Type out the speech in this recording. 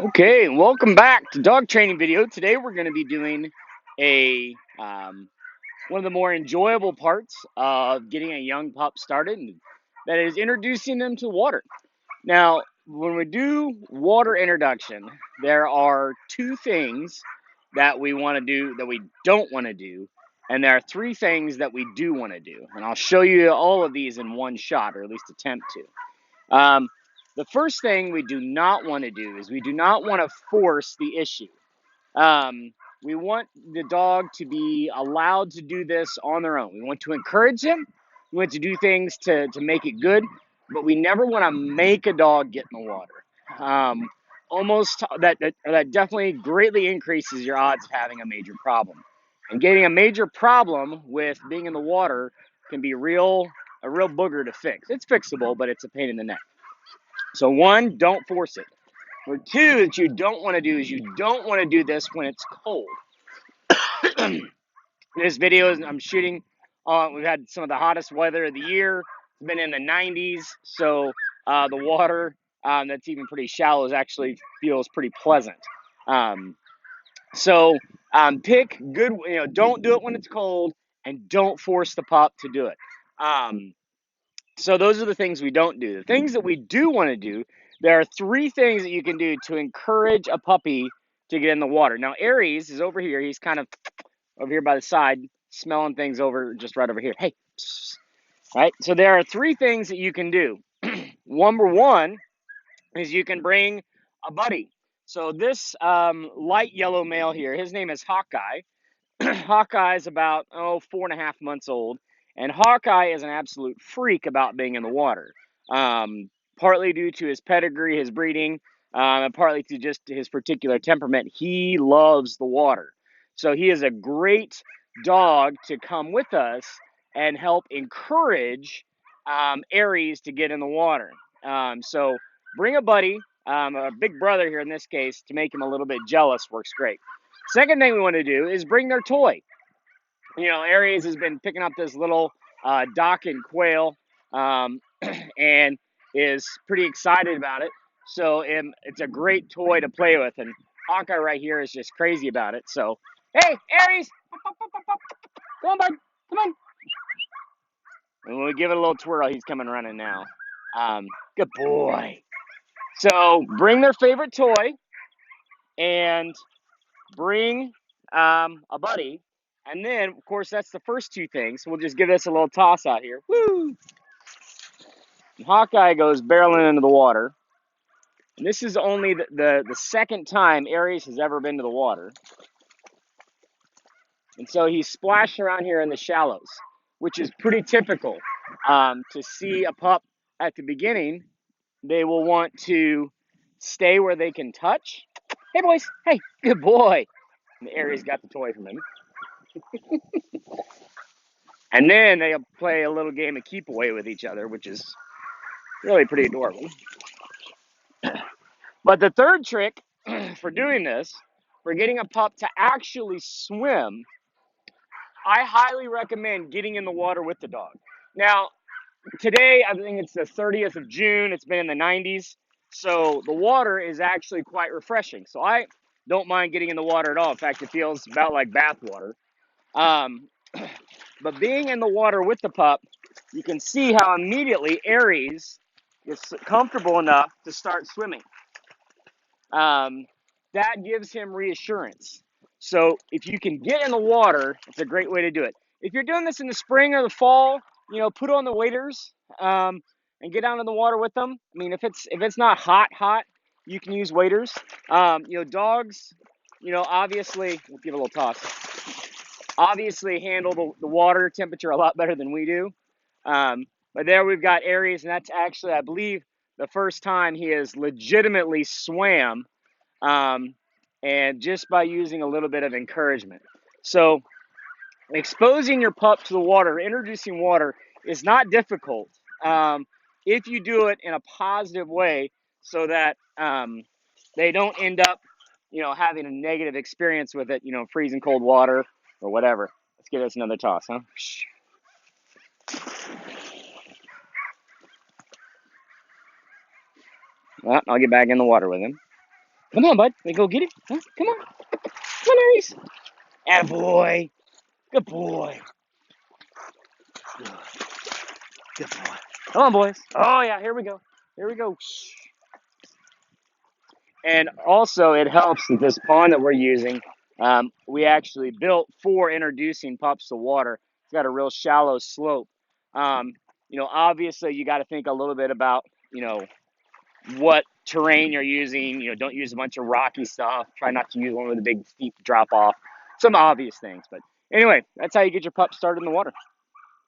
Okay, welcome back to dog training video. Today we're going to be doing a one of the more enjoyable parts of getting a young pup started, and that is introducing them to water. Now, when we do water introduction, there are two things that we want to do that we don't want to do, and there are three things that we do want to do. And I'll show you all of these in one shot, or at least attempt to. The first thing we do not want to do is we do not want to force the issue. Um, we want the dog to be allowed to do this on their own. We want to encourage them. We want to do things to make it good, but we never want to make a dog get in the water. Um, almost that definitely greatly increases your odds of having a major problem. And getting a major problem with being in the water can be a real booger to fix. It's fixable, but it's a pain in the neck. So one, don't force it. Or two, that you don't want to do is you don't want to do this when it's cold. This video is I'm shooting. We've had some of the hottest weather of the year. It's been in the 90s, so the water that's even pretty shallow is actually feels pretty pleasant. Um, so pick good. Don't do it when it's cold, and don't force the pup to do it. Um, So those are the things we don't do. The things that we do want to do, there are three things that you can do to encourage a puppy to get in the water. Now, Aries is over here. He's kind of over here by the side, smelling things over just right over here. Hey, right? So there are three things that you can do. Number one is you can bring a buddy. So this light yellow male here, his name is Hawkeye. Hawkeye is about 4.5 months old, and Hawkeye is an absolute freak about being in the water. Partly due to his pedigree, his breeding, and partly to just his particular temperament. He loves the water, so he is a great dog to come with us and help encourage Aries to get in the water. So bring a buddy, a big brother here in this case, to make him a little bit jealous works great. Second thing we want to do is bring their toy. Aries has been picking up this little Dachshund quail um, and is pretty excited about it. So it's a great toy to play with. And Hawkeye right here is just crazy about it. So, hey, Aries, come on, bud, come on. And when we give it a little twirl, he's coming running now. Good boy. So bring their favorite toy and bring a buddy. And then, of course, that's the first two things. We'll just give this a little toss out here. Woo! And Hawkeye goes barreling into the water. And this is only the second time Aries has ever been to the water. And so he's splashed around here in the shallows, which is pretty typical. To see a pup at the beginning, they will want to stay where they can touch. Hey, boys. Hey, good boy. And Aries got the toy from him. And then they play a little game of keep away with each other, which is really pretty adorable. But the third trick for doing this, for getting a pup to actually swim, I highly recommend getting in the water with the dog. Now, today, I think it's the 30th of June. It's been in the 90s. So the water is actually quite refreshing. So I don't mind getting in the water at all. In fact, it feels about like bath water. Um, but being in the water with the pup, you can see how immediately Aries is comfortable enough to start swimming. Um, that gives him reassurance. So if you can get in the water, it's a great way to do it. If you're doing this in the spring or the fall, put on the waders and get down in the water with them. I mean, if it's not hot, you can use waders. Dogs, obviously, we'll give it a little toss. Obviously, handle the water temperature a lot better than we do. But there we've got Aries, and that's actually, I believe, the first time he has legitimately swam, and just by using a little bit of encouragement. So exposing your pup to the water, introducing water, is not difficult if you do it in a positive way so that they don't end up, having a negative experience with it, freezing cold water or whatever. Let's give this another toss, huh? Well, I'll get back in the water with him. Come on, bud. We go get it. Huh? Come on. Come on, Aries. Attaboy. Good boy. Good, good boy. Come on, boys. Oh, yeah. Here we go. Here we go. And also, it helps that this pond that we're using, we actually built for introducing pups to water. It's got a real shallow slope. Um, obviously, you got to think a little bit about, what terrain you're using. Don't use a bunch of rocky stuff. Try not to use one with a big steep drop off. Some obvious things. But anyway, that's how you get your pups started in the water.